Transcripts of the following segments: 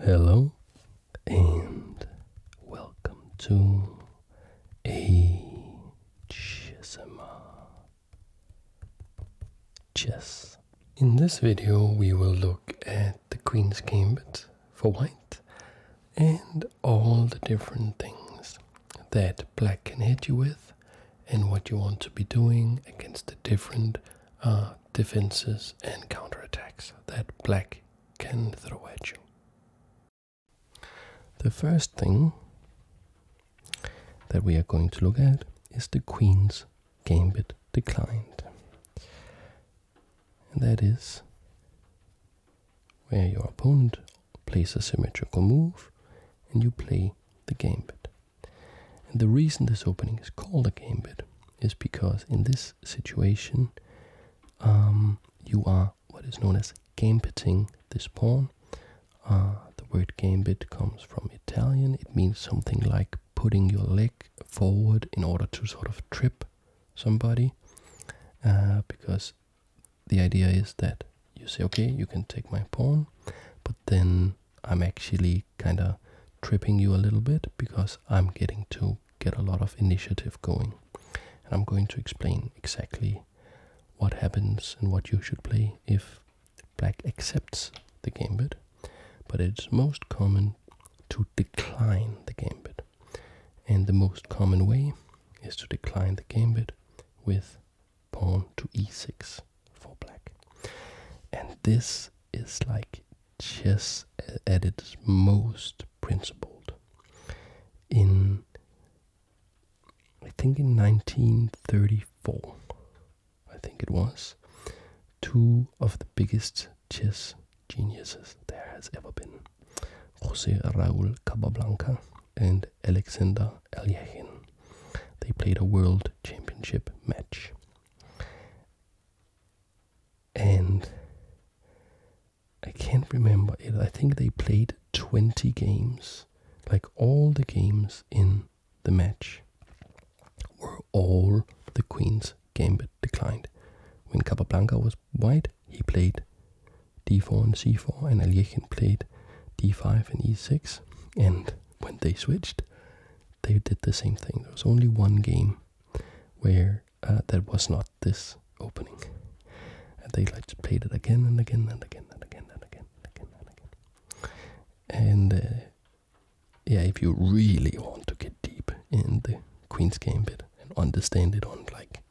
Hello and welcome to ASMR Chess. In this video we will look at the Queen's Gambit for white and all the different things that black can hit you with and what you want to be doing against the different defenses and counterattacks that black can throw at you. The first thing that we are going to look at is the Queen's Gambit declined. And that is where your opponent plays a symmetrical move and you play the Gambit. And the reason this opening is called a Gambit is because in this situation you are what is known as gambiting this pawn. The word gambit comes from Italian. It means something like putting your leg forward in order to sort of trip somebody, because the idea is that you say, okay, you can take my pawn, but then I'm actually kind of tripping you a little bit because I'm getting to get a lot of initiative going. And I'm going to explain exactly what happens and what you should play if black accepts the gambit. But it's most common to decline the gambit. And the most common way is to decline the gambit with pawn to e6 for black. And this is like chess at its most principled. I think in 1934, I think it was, two of the biggest chess geniuses there has ever been, José Raúl Capablanca and Alexander Alyechin. They played a world championship match. And I can't remember it. I think they played 20 games. Like all the games in the match were all the Queen's Gambit declined. When Capablanca was white, he played d4 and c4, and Alyechin played d5 and e6. And when they switched, they did the same thing. There was only one game where that was not this opening. And they like played it again and again and again and again and again and again and again. And yeah, if you really want to get deep in the Queen's Gambit and understand it on like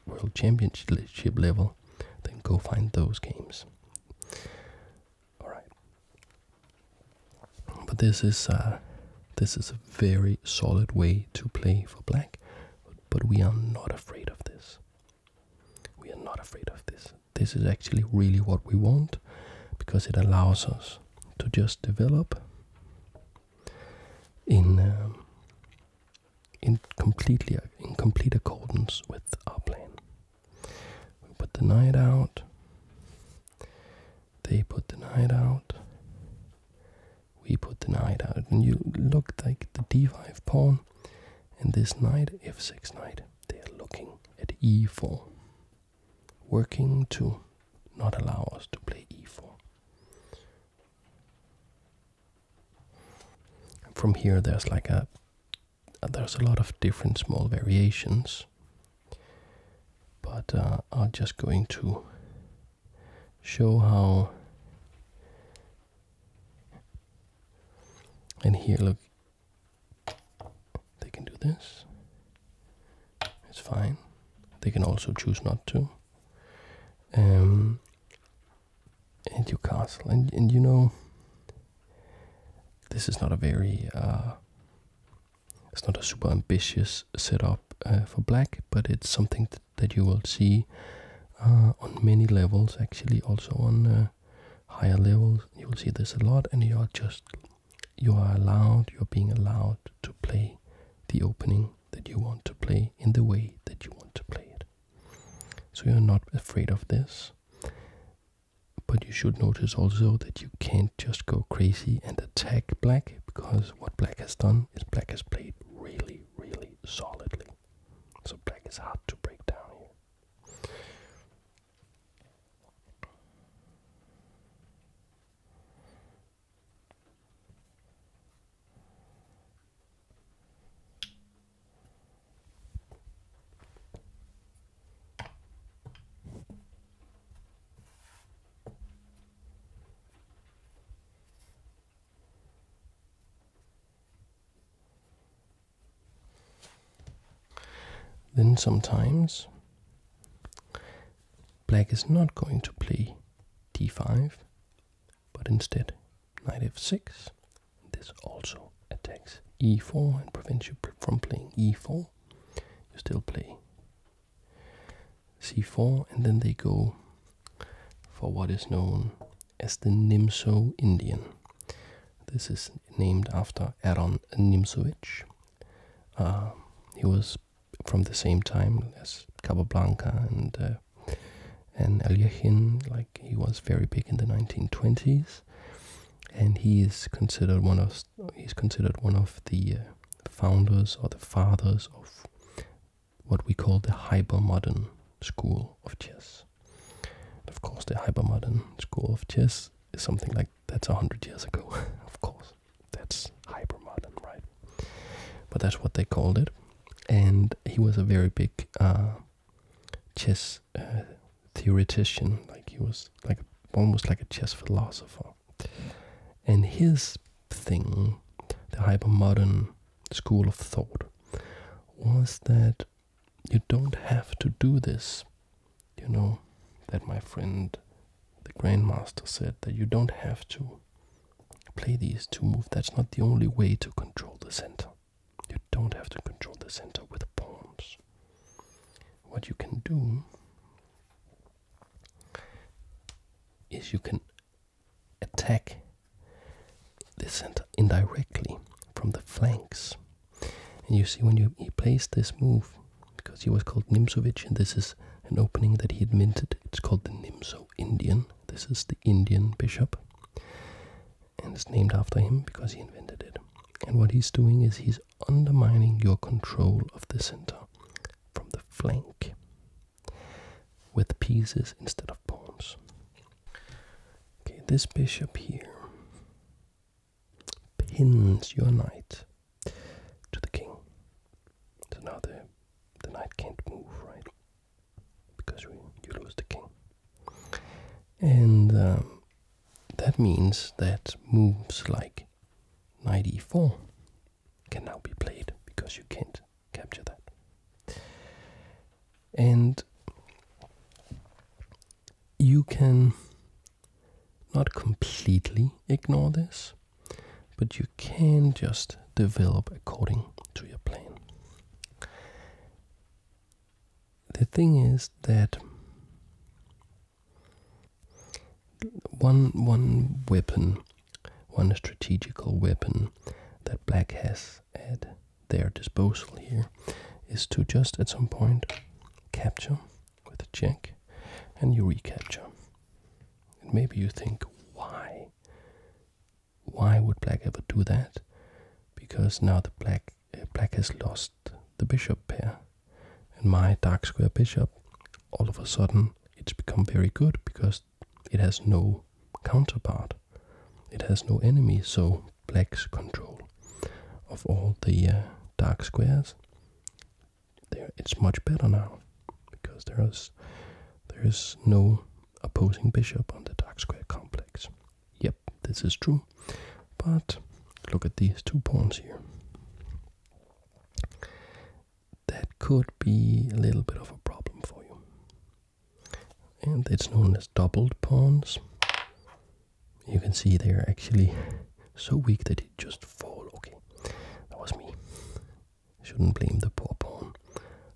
World Championship level, then go find those games. Alright. But this is a very solid way to play for black, but we are not afraid of this. We are not afraid of this. This is actually really what we want, because it allows us to just develop in complete accordance with our plan. We put the knight out. They put the knight out. We put the knight out. And you look like the d5 pawn and this knight, f6 knight, they are looking at e4, working to not allow us to play e4. And from here there's like there's a lot of different small variations, but I'm just going to show how. And here, look, they can do this. It's fine. They can also choose not to. And you castle, and you know, this is not a very it's not a super ambitious setup for black, but it's something that you will see on many levels, actually also on higher levels. You will see this a lot, and you're being allowed to play the opening that you want to play in the way that you want to play it. So you're not afraid of this. But you should notice also that you can't just go crazy and attack black, because what black has done is black has played really, really solidly. So black is hard to break down here. Then sometimes black is not going to play d5, but instead knight f6. This also attacks e4 and prevents you from playing e4. You still play c4, and then they go for what is known as the Nimzo-Indian. This is named after Aaron Nimzowitsch. He was from the same time as Capablanca and Aljechin. Like, he was very big in the 1920s, and he is considered one of the founders or the fathers of what we call the hypermodern school of chess. Of course, the hypermodern school of chess is something like that's 100 years ago. Of course, that's hypermodern, right? But that's what they called it. And he was a very big chess theoretician. Like, he was like almost like a chess philosopher. And his thing, the hypermodern school of thought, was that you don't have to do this. You know, that my friend, the Grandmaster, said that you don't have to play these two moves. That's not the only way to control the center. You don't have to control the center with pawns. What you can do is you can attack the center indirectly from the flanks. And you see, when he plays this move, because he was called Nimzowitsch, and this is an opening that he invented. It's called the Nimzo-Indian. This is the Indian bishop, and it's named after him because he invented it. And what he's doing is he's undermining your control of the center from the flank with pieces instead of pawns. Okay, this bishop here pins your knight to the king. So now the knight can't move, right? Because you lose the king. And that means that moves like knight e4 can now be played because you can't capture that. And you can not completely ignore this, but you can just develop according to your plan. The thing is that one weapon, one strategical weapon that black has at their disposal here is to just at some point capture with a check, and you recapture. And maybe you think, why? Why would black ever do that? Because now the black has lost the bishop pair, and my dark square bishop, all of a sudden it's become very good because it has no counterpart. It has no enemy, so black's control of all the dark squares, it's much better now because there is no opposing bishop on the dark square complex. Yep, this is true, but look at these two pawns here. That could be a little bit of a problem for you. And it's known as doubled pawns. You can see they're actually so weak that it just fall. Okay, that was me. Shouldn't blame the poor pawn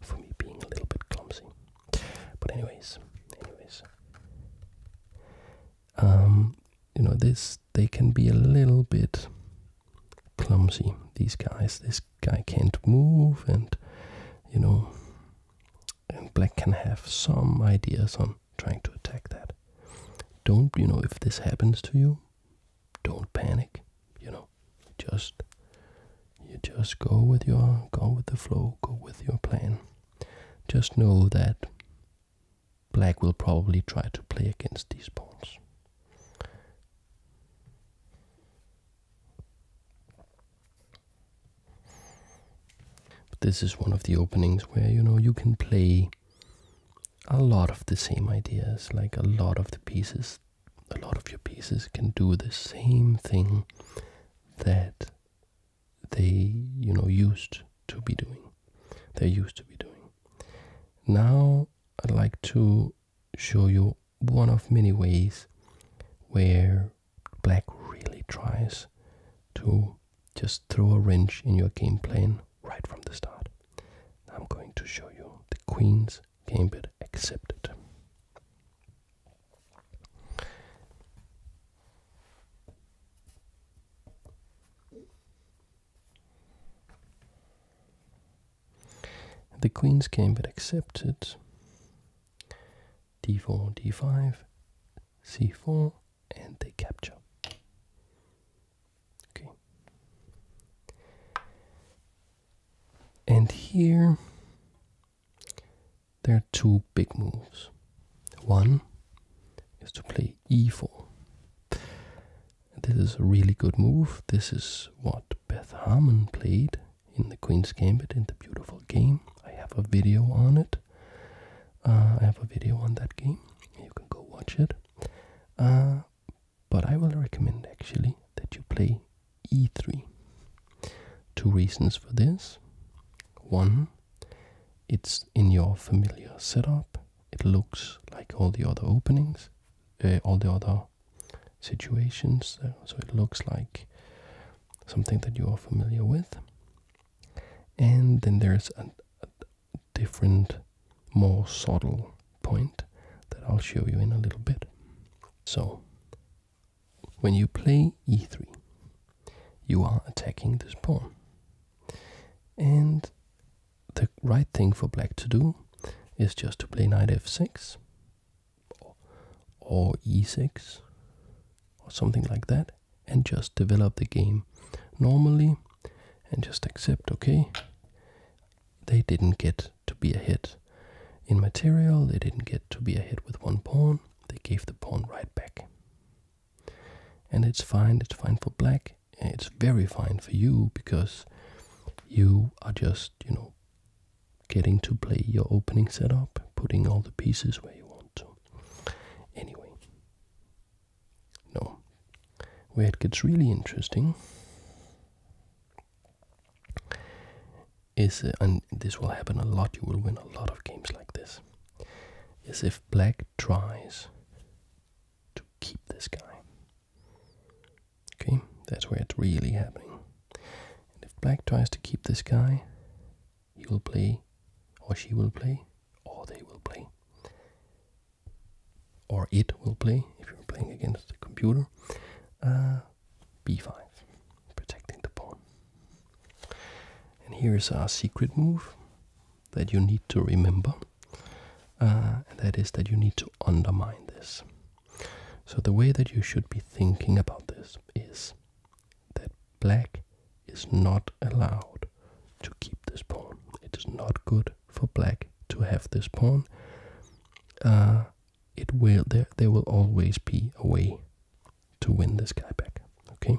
for me being a little bit clumsy. But anyways, you know, they can be a little bit clumsy, these guys. This guy can't move, and you know, and black can have some ideas on trying to attack that. Don't, you know, if this happens to you, don't panic. You know, you just go with the flow, go with your plan. Just know that black will probably try to play against these pawns. But this is one of the openings where, you know, you can play a lot of the same ideas, like a lot of your pieces can do the same thing that they, you know, used to be doing. They're used to be doing. Now I'd like to show you one of many ways where black really tries to just throw a wrench in your game plan right from the start. I'm going to show you the Queen's Gambit accepted. The Queen's Gambit accepted. D4, D5, C4, and they capture. Okay. And here there are two big moves. One is to play E4. This is a really good move. This is what Beth Harmon played in the Queen's Gambit in the beautiful game. I have a video on it. I have a video on that game. You can go watch it. But I will recommend actually that you play E3. Two reasons for this. One, it's in your familiar setup. It looks like all the other openings, all the other situations. So it looks like something that you are familiar with. And then there's a different, more subtle point that I'll show you in a little bit. So, when you play E3, you are attacking this pawn. And the right thing for black to do is just to play knight f6 or e6 or something like that, and just develop the game normally and just accept, okay, they didn't get to be ahead in material, they didn't get to be ahead with one pawn, they gave the pawn right back. And it's fine for black, and it's very fine for you, because you are just, you know, getting to play your opening setup, putting all the pieces where you want to. Anyway, no, where it gets really interesting is, and this will happen a lot, you will win a lot of games like this, is if black tries to keep this guy. Okay, that's where it's really happening. And if black tries to keep this guy, he will play, or she will play, or they will play, or it will play, if you're playing against the computer, b5, protecting the pawn. And here's our secret move that you need to remember, and that is that you need to undermine this. So the way that you should be thinking about this is that black is not allowed to keep this pawn. It is not good for black to have this pawn. There will always be a way to win this guy back. Okay.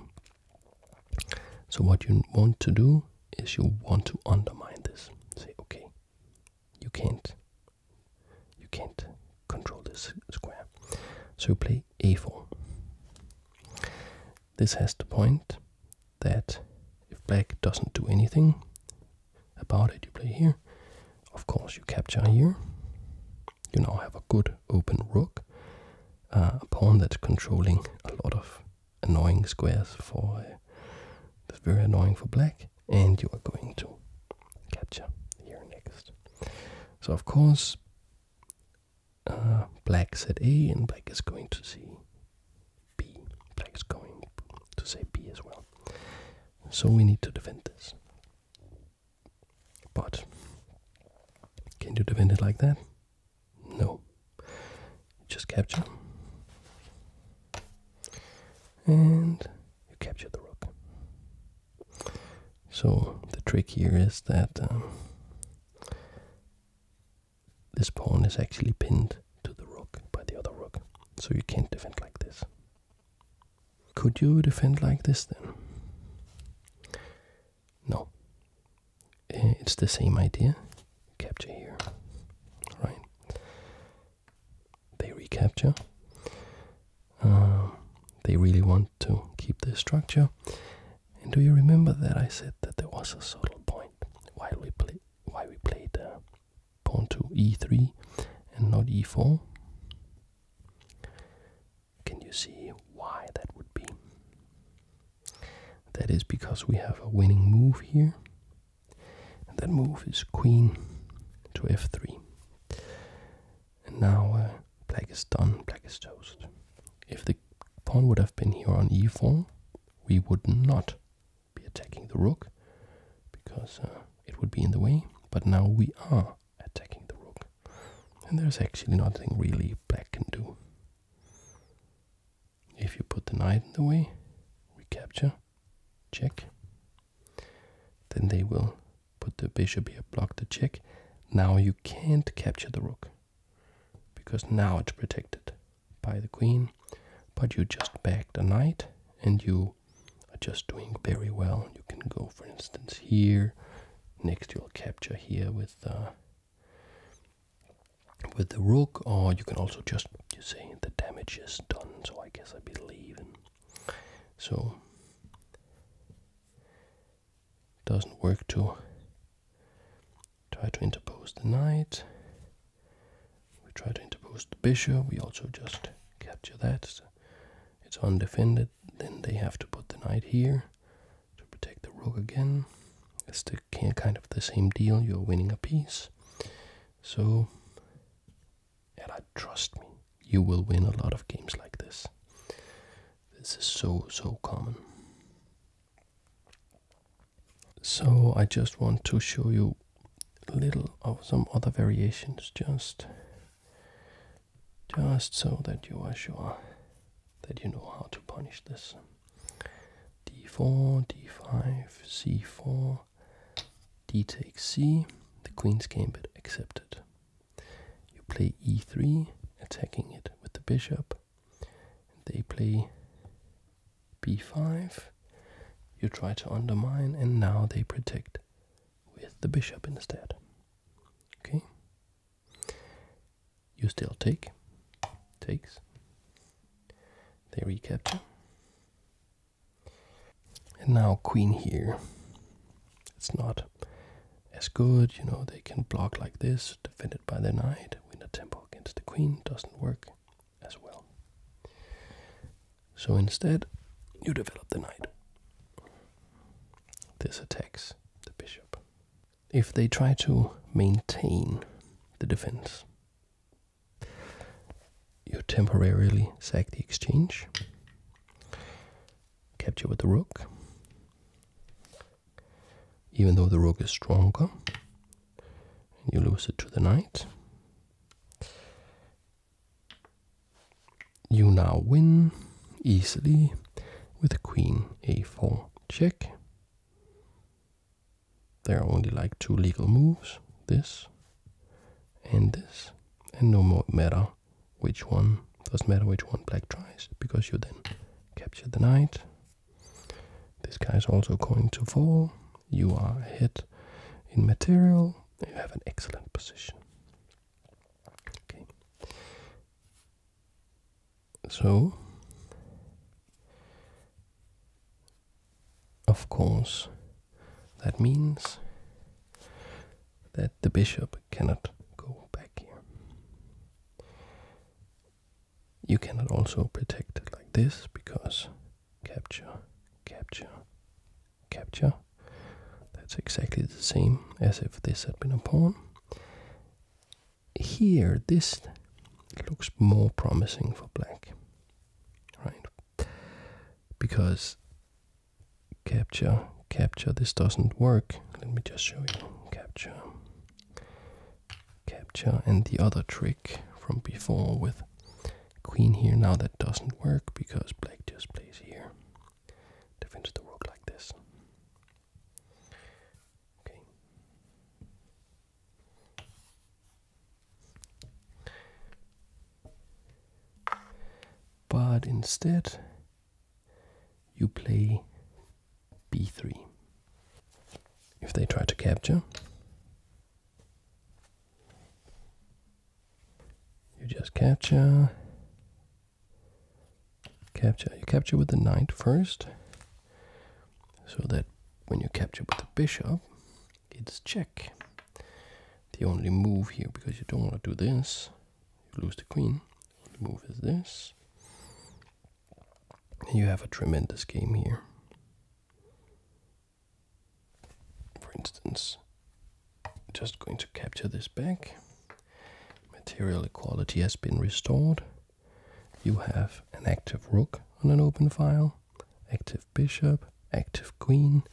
So what you want to do is you want to undermine this. Say, okay, you can't control this square. So you play a4. This has the point that if black doesn't do anything about it, you play here. Of course, you capture here. You now have a good open rook, a pawn that's controlling a lot of annoying squares for that's very annoying for black, and you are going to capture here next. So of course, black said A, and black is going to see B. Black is going to say B as well. So we need to defend this. But can you defend it like that? No. Just capture. And you capture the rook. So the trick here is that this pawn is actually pinned to the rook by the other rook. So you can't defend like this. Could you defend like this then? No. It's the same idea. Capture here. Right. They recapture. They really want to keep this structure. And do you remember that I said that there was a subtle point why we played pawn to e3 and not e4. Can you see why that would be? That is because we have a winning move here. And that move is queen to f3. And now black is done, black is toast. If the pawn would have been here on e4, we would not be attacking the rook, because it would be in the way, but now we are attacking the rook. And there's actually nothing really black can do. If you put the knight in the way, we capture, check. Then they will put the bishop here, block the check. Now you can't capture the rook, because now it's protected by the queen, but you just backed a knight, and you are just doing very well. You can go, for instance, here. Next you'll capture here with the rook, or you can also just, you say, the damage is done, so I guess I believe in. So, doesn't work to try to interpose the knight. We try to interpose the bishop, we also just capture that. So it's undefended, then they have to put the knight here to protect the rook again. It's the kind of the same deal, you're winning a piece. So, and trust me, you will win a lot of games like this. This is so common. So I just want to show you a little of some other variations, just so that you are sure that you know how to punish this. d4, d5, c4, d takes c, the queen's gambit accepted. You play e3, attacking it with the bishop. They play b5, you try to undermine, and now they protect with the bishop instead. Okay? You still takes. They recapture. And now queen here. It's not as good, you know, they can block like this, defended by the knight, win a tempo against the queen, doesn't work as well. So instead, you develop the knight. This attacks the bishop. If they try to maintain the defense, you temporarily sack the exchange, capture with the rook. Even though the rook is stronger, you lose it to the knight. You now win easily with the queen a4 check. There are only like two legal moves, this, and no more matter which one, doesn't matter which one black tries, because you then capture the knight. This guy is also going to fall. You are ahead in material. You have an excellent position. Okay. So, of course, that means that the bishop cannot go back here. You cannot also protect it like this, because capture, capture, capture. That's exactly the same as if this had been a pawn. Here, this looks more promising for black, right? Because capture, capture, this doesn't work. Let me just show you. Capture, capture, and the other trick from before with queen here, now that doesn't work because black just plays here, defends the rook like this. Okay. But instead you play b3. If they try to capture, you just capture, capture. You capture with the knight first, so that when you capture with the bishop, it's check. The the only move here, because you don't want to do this, you lose the queen. The move is this. You have a tremendous game here. For instance, just going to capture this back. Material equality has been restored. You have an active rook on an open file, active bishop, active queen.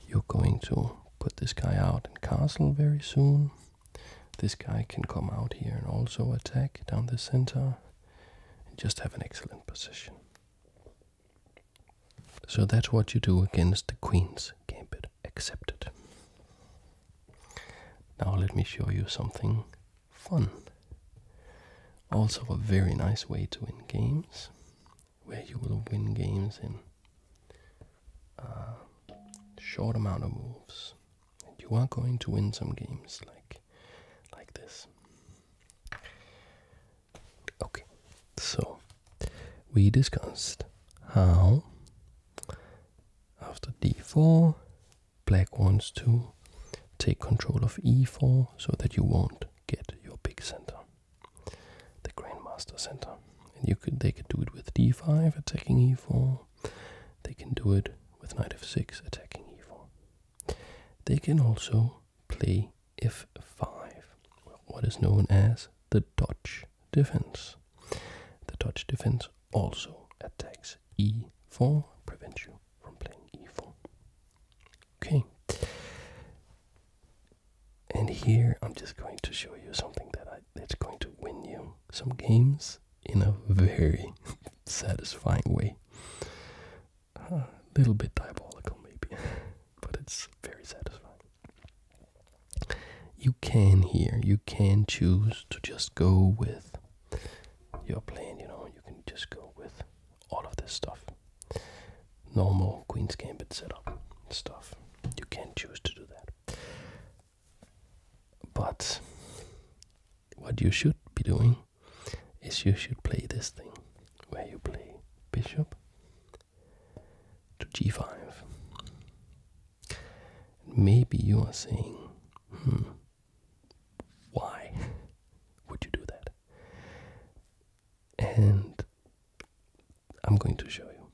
You're going to put this guy out in castle very soon. This guy can come out here and also attack down the center and just have an excellent position. So that's what you do against the queen's gambit. Accepted. Now let me show you something fun. Also a very nice way to win games, where you will win games in a short amount of moves. And you are going to win some games like this. Okay, so we discussed how after d4, black wants to take control of e4 so that you won't get your big center, the grandmaster center. And they could do it with d5 attacking e4. They can do it with knight f6 attacking e4. They can also play f5, what is known as the Dutch defense. The Dutch defense also attacks e4, prevents you from playing e4. Okay. And here I'm just going to show you something that's going to win you some games in a very satisfying way. A little bit diabolical maybe, but it's very satisfying. You can choose to just go with your plan, you can just go with all of this stuff. Normal Queen's Gambit setup stuff. You can choose to do that. But what you should be doing is you should play this thing, where you play bishop to g5. Maybe you are saying, why would you do that? And I'm going to show you.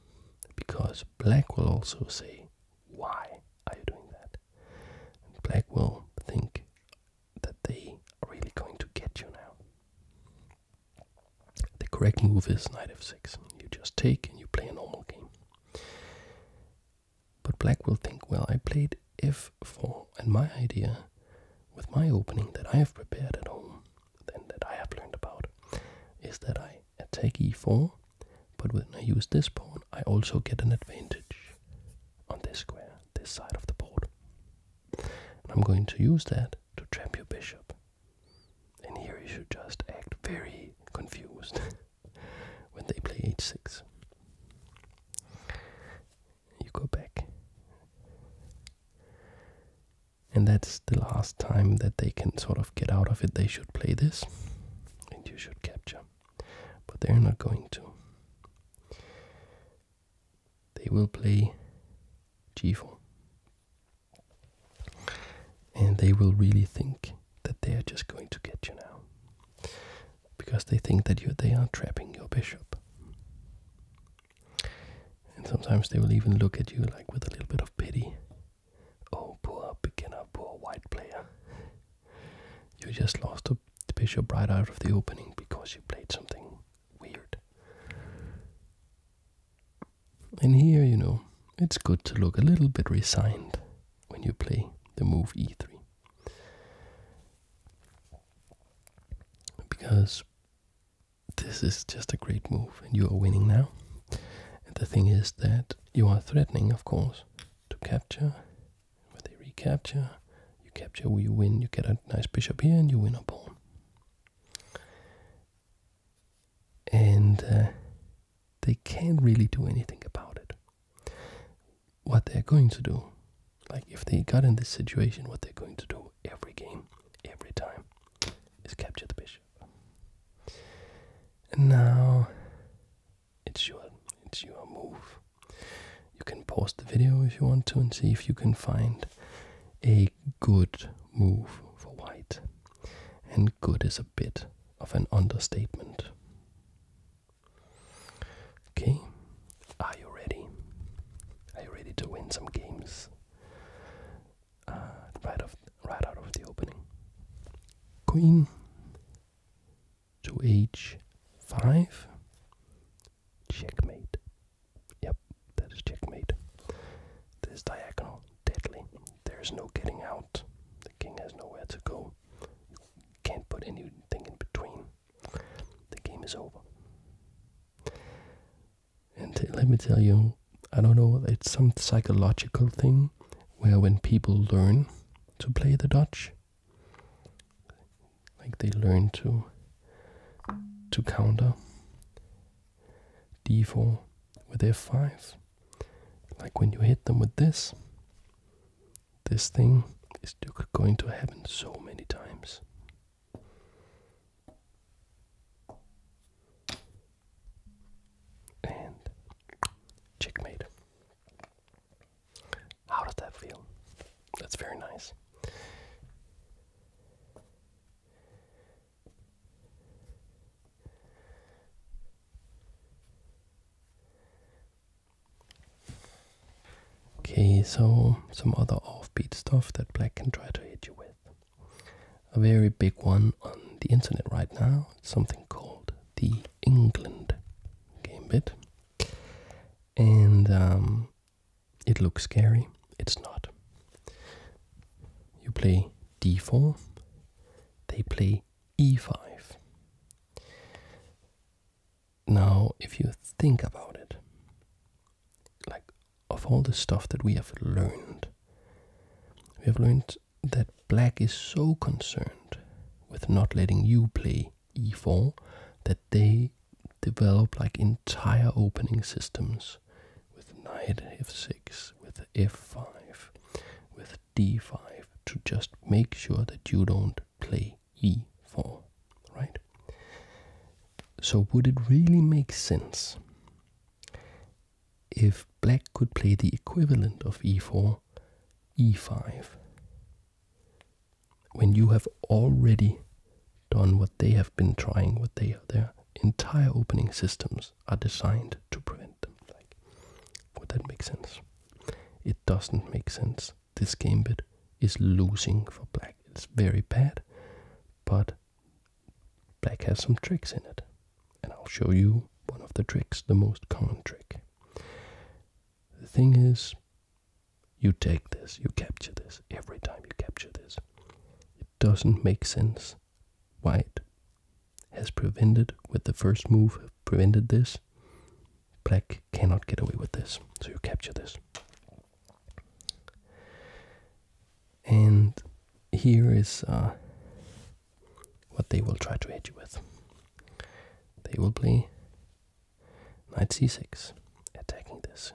Because black will also say, why are you doing that? And black will think that they are really going to get you now. The correct move is knight f6. You just take and you play a normal game. But black will think, well, I played f4, and my idea with my opening that I have prepared at home, and that I have learned about, is that I attack e4, but when I use this pawn, I also get an advantage on this square, this side of the board. And I'm going to use that to trap your bishop. And here you should just act very confused when they play h6. You go back. And that's the last time that they can sort of get out of it. They should play this, and you should capture. But they're not going to. They will play g4. And they will really think that they are just going to get you now, because they think that they are trapping your bishop. And sometimes they will even look at you like with a little bit of pity. Oh, poor beginner, poor white player. You just lost the bishop right out of the opening because you played something weird. And here, it's good to look a little bit resigned when you play the move e3. Because this is just a great move and you are winning now. And the thing is that you are threatening, of course, to capture. When they recapture, you capture, you win, you get a nice bishop here and you win a pawn. And they can't really do anything about it. What they're going to do, like if they got in this situation, what they're going to do every game, every time, is capture the bishop. And now it's your move. You can pause the video if you want to and see if you can find a good move for white. And good is a bit of an understatement. Okay, are you ready? Are you ready to win some games? Right out of the opening. Queen to h5. Checkmate. Yep, that is checkmate. This diagonal, deadly. There's no getting out. The king has nowhere to go. You can't put anything in between. The game is over. And let me tell you, I don't know, it's some psychological thing where when people learn to play the Dutch, like they learn to counter d4 with f5, like when you hit them with this thing is going to happen so many times. And checkmate. How does that feel? That's very nice. Okay, so some other offbeat stuff that black can try to hit you with. A very big one on the internet right now, something called the England Gambit. And it looks scary. It's not. You play d4, they play e5. Now, if you think about it, like of all the stuff that we have learned that black is so concerned with not letting you play e4 that they develop like entire opening systems with knight f6, with f5, with d5 to just make sure that you don't play e4, right? So would it really make sense if black could play the equivalent of e4, e5, when you have already done what they have been trying, what their entire opening systems are designed to prevent them? Like, would that make sense? It doesn't make sense. This gambit is losing for black. It's very bad, but black has some tricks in it. And I'll show you one of the tricks, the most common trick. The thing is, you take this, you capture this. Every time you capture this, it doesn't make sense. White has prevented, with the first move, prevented this. Black cannot get away with this, so you capture this. And here is what they will try to hit you with. They will play knight c6, attacking this.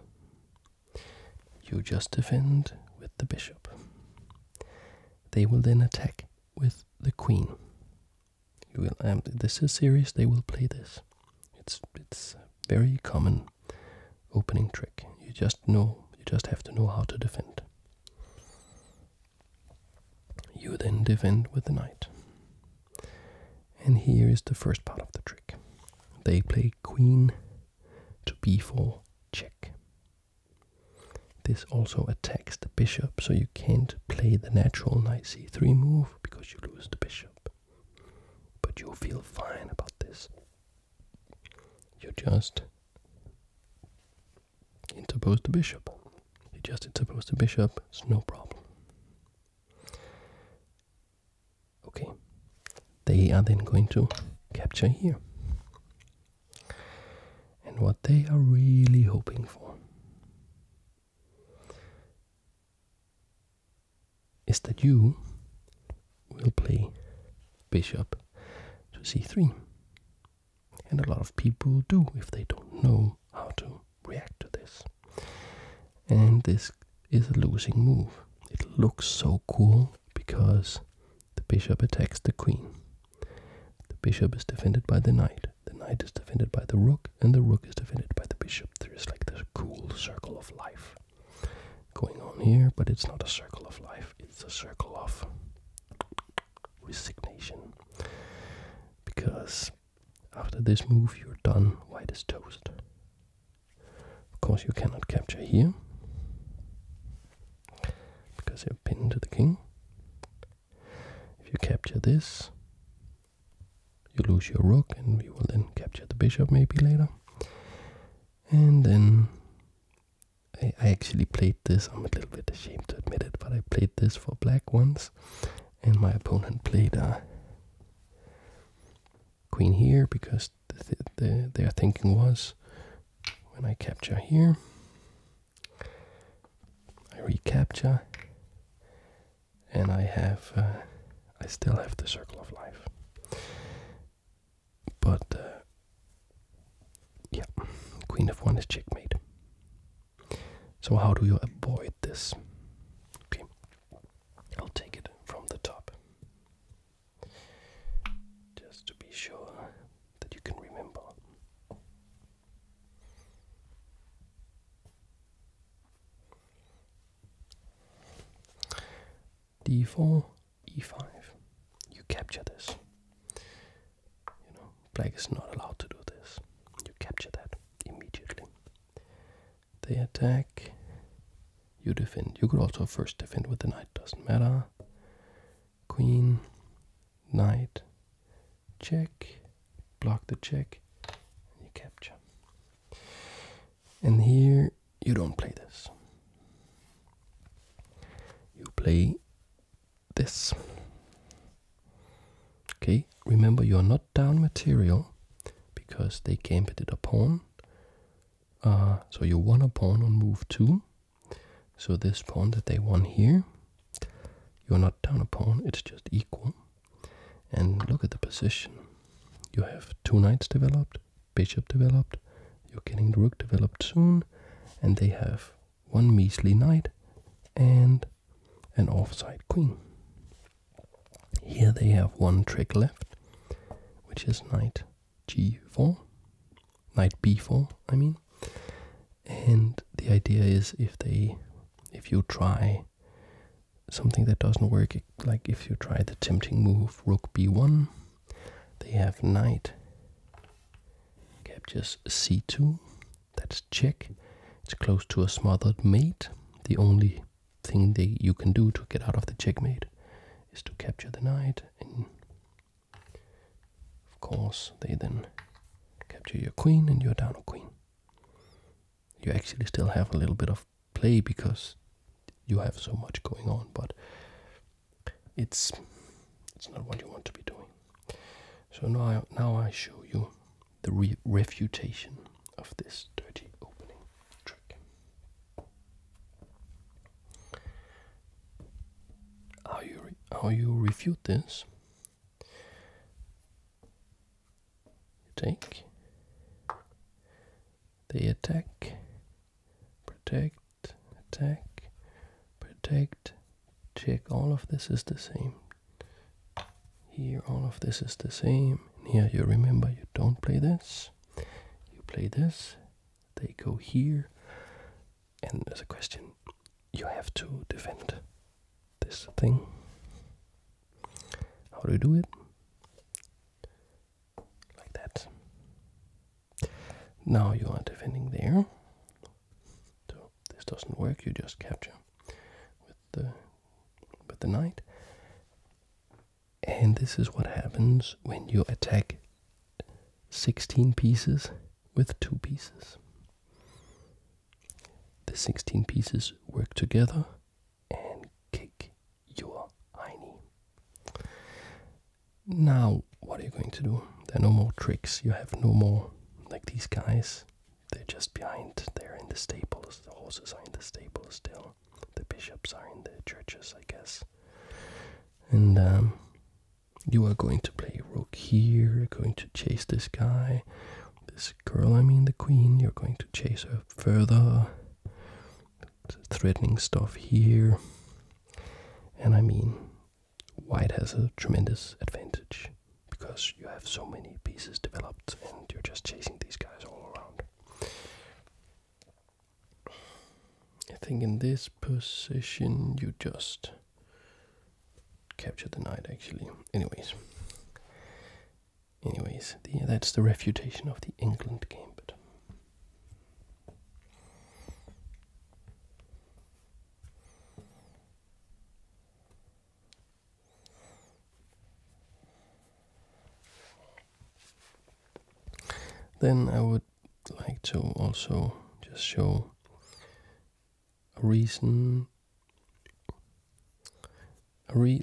You just defend with the bishop. They will then attack with the queen. You will, this is serious. They will play this. It's a very common opening trick. You just have to know how to defend. You then defend with the knight. And here is the first part of the trick. They play queen to b4 check. This also attacks the bishop, so you can't play the natural knight c3 move because you lose the bishop. But you feel fine about this. You just interpose the bishop. You just interpose the bishop, it's no problem. Okay, they are then going to capture here. And what they are really hoping for is that you will play bishop to c3. And a lot of people do if they don't know how to react to this. And this is a losing move. It looks so cool because the bishop attacks the queen. The bishop is defended by the knight. The knight is defended by the rook, and the rook is defended by the bishop. There is like this cool circle of life going on here, but it's not a circle of life. It's a circle of resignation. Because after this move you're done, white is toast. Of course you cannot capture here, because you're pinned to the king. If you capture this, you lose your rook, and you will then capture the bishop maybe later. And then I actually played this, I'm a little bit ashamed to admit it, but I played this for black once, and my opponent played queen here, because their thinking was, when I capture here, I recapture, and I still have the circle of life. But yeah, queen f1 is checkmate. So how do you avoid this? Okay, I'll take it from the top, just to be sure that you can remember. d4, e5. You capture this. You know, black is not allowed to do this. You capture that immediately. They attack. You defend. You could also first defend with the knight, doesn't matter. Queen, knight, check, block the check, and you capture. And here you don't play this. You play this. Okay, remember you are not down material because they gambited a pawn. So you won a pawn on move 2. So this pawn that they won here, you're not down a pawn, it's just equal. And look at the position. You have 2 knights developed, bishop developed, you're getting the rook developed soon, and they have 1 measly knight and an offside queen. Here they have 1 trick left, which is knight g4, knight b4, I mean. And the idea is if you try something that doesn't work, like if you try the tempting move rook b1, they have knight captures c2, that's check. It's close to a smothered mate. The only thing you can do to get out of the checkmate is to capture the knight, and of course they then capture your queen and you're down a queen. You actually still have a little bit of play because you have so much going on, but it's not what you want to be doing. So now I show you the refutation of this dirty opening trick. How you refute this? You take, they attack, protect, attack, protect, check. All of this is the same. Here all of this is the same. And here you remember you don't play this. You play this. They go here. And there's a question. You have to defend this thing. How do you do it? Like that. Now you are defending there. So this doesn't work, you just capture with the knight. And this is what happens when you attack 16 pieces with 2 pieces. The 16 pieces work together and kick your hiney. Now, what are you going to do? There are no more tricks. You have no more, like these guys. They're just behind. They're in the stables. The horses are in the stables still. The bishops are in the churches, I guess. And you are going to play rook here. You're going to chase this guy. This girl, I mean the queen. You're going to chase her further. Threatening stuff here. And I mean, white has a tremendous advantage because you have so many pieces developed and you're just chasing these guys all around. I think in this position you just capture the knight actually. Anyways, that's the refutation of the England gambit. Then I would like to also just show a reason,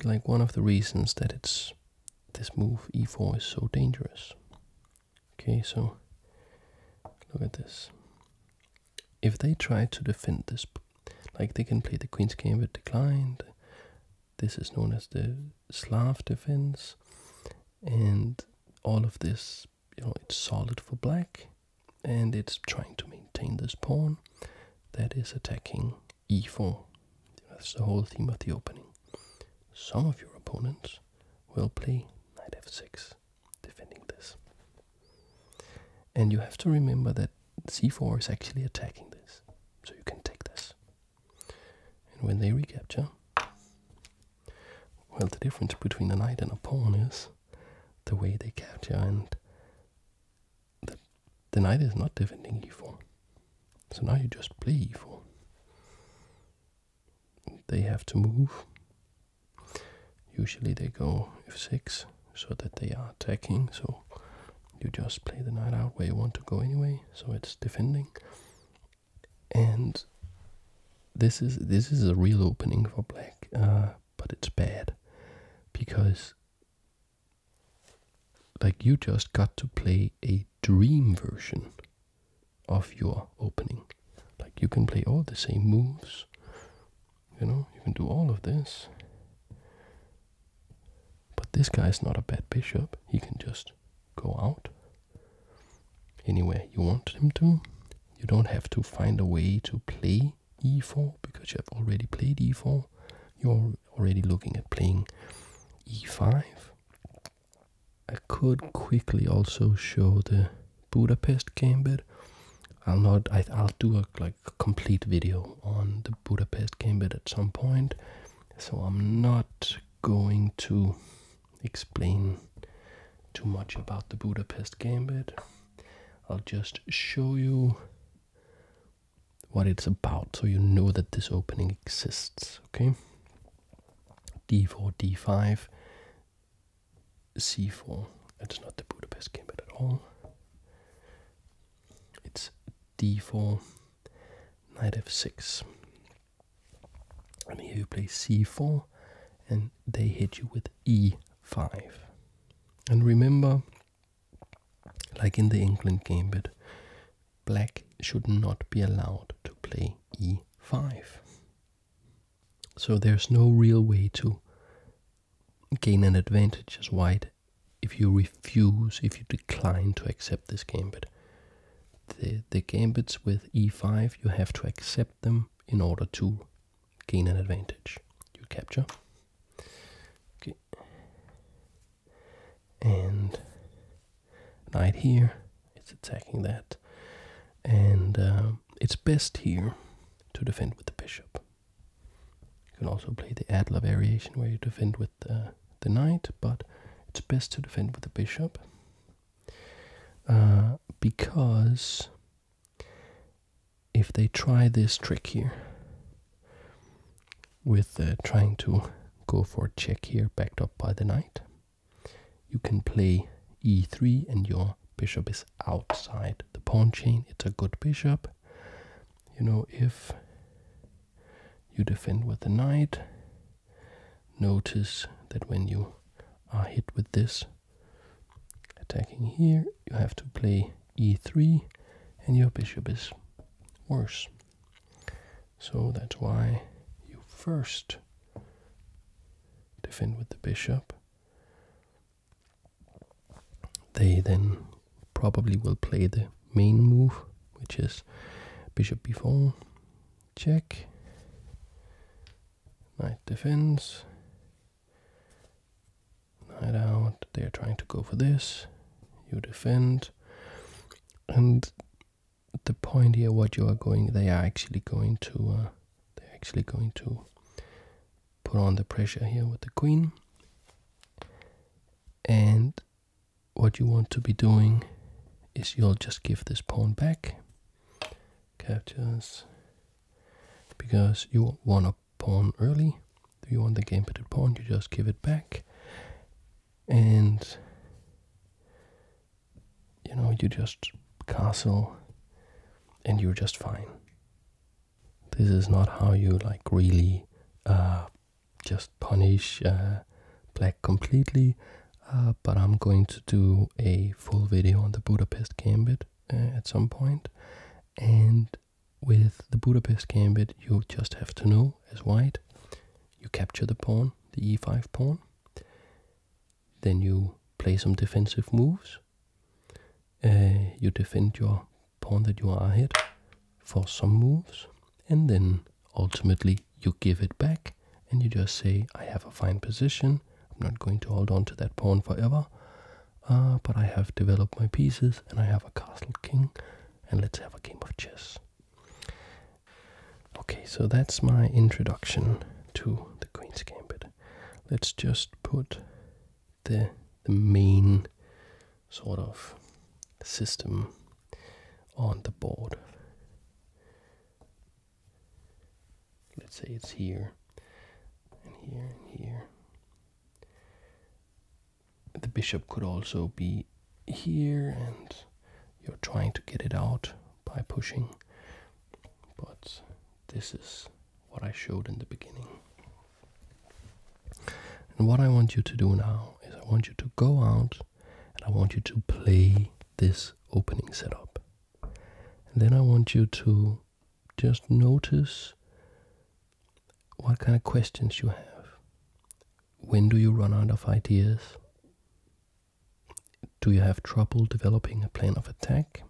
like one of the reasons that this move e4 is so dangerous. Okay, so look at this. If they try to defend this, like they can play the Queen's Gambit declined. This is known as the Slav Defense, and all of this, you know, it's solid for black, and it's trying to maintain this pawn that is attacking e4. That's the whole theme of the opening. Some of your opponents will play knight f6, defending this. And you have to remember that c4 is actually attacking this, so you can take this. And when they recapture, well, the difference between a knight and a pawn is the way they capture, and the knight is not defending e4. So now you just play e4. They have to move. Usually they go f6 so that they are attacking, so you just play the knight out where you want to go anyway, so it's defending. And this is a real opening for black, but it's bad because like you just got to play a dream version of your opening. Like you can play all the same moves, you know, you can do all of this. But this guy's not a bad bishop. He can just go out anywhere you want him to. You don't have to find a way to play e4 because you have already played e4. You're already looking at playing e5. I could quickly also show the Budapest Gambit. I'll do a complete video on the Budapest Gambit at some point, so I'm not going to explain too much about the Budapest Gambit. I'll just show you what it's about so you know that this opening exists, okay? d4, d5, c4. It's not the Budapest Gambit at all. It's d4, knight f6. And here you play c4, and they hit you with e5. And remember, like in the England Gambit, black should not be allowed to play e5. So there's no real way to gain an advantage as white if you decline to accept this gambit. The gambits with e5, you have to accept them in order to gain an advantage. You capture. Okay. And knight here, it's attacking that. And it's best here to defend with the bishop. You can also play the Adler variation where you defend with the knight, but it's best to defend with the bishop. Because if they try this trick here with trying to go for a check here backed up by the knight, you can play e3 and your bishop is outside the pawn chain. It's a good bishop. You know, if you defend with the knight, notice that when you are hit with this attacking here, you have to play e3 and your bishop is worse. So that's why you first defend with the bishop. They then probably will play the main move, which is bishop b4, check, knight defends, knight out. They're trying to go for this, you defend, and the point here, what you are going, they are actually going to put on the pressure here with the queen. And what you want to be doing is you'll just give this pawn back. Captures. Because you want a pawn early. If you want the gambited pawn, you just give it back. And you know, you just castle and you're just fine. This is not how you like really just punish black completely, but I'm going to do a full video on the Budapest Gambit at some point. And with the Budapest Gambit, you just have to know, as white, you capture the pawn, the e5 pawn, then you play some defensive moves, you defend your pawn that you are ahead for some moves, and then ultimately you give it back and you just say, I have a fine position, I'm not going to hold on to that pawn forever, but I have developed my pieces and I have a castle king, and let's have a game of chess. Okay, so that's my introduction to the Queen's Gambit. Let's just put the main sort of system on the board. Let's say it's here, and here, and here. The bishop could also be here, and you're trying to get it out by pushing, but this is what I showed in the beginning. And what I want you to do now is I want you to go out and I want you to play this opening setup. And then I want you to just notice what kind of questions you have. When do you run out of ideas? Do you have trouble developing a plan of attack?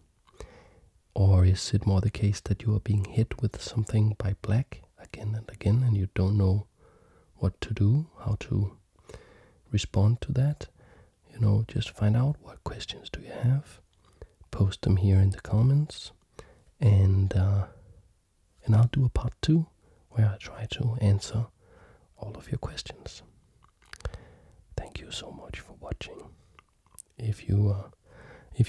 Or is it more the case that you are being hit with something by black again and again and you don't know what to do, how to respond to that? You know, just find out what questions do you have, post them here in the comments, and I'll do a part 2 where I try to answer all of your questions. Thank you so much for watching. If you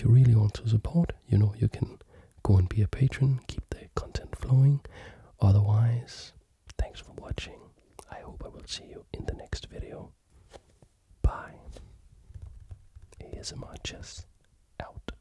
really want to support, you know, you can go and be a patron, keep the content flowing. Otherwise, thanks for watching. I hope I will see you in the next video. Bye. ASMR Chess out.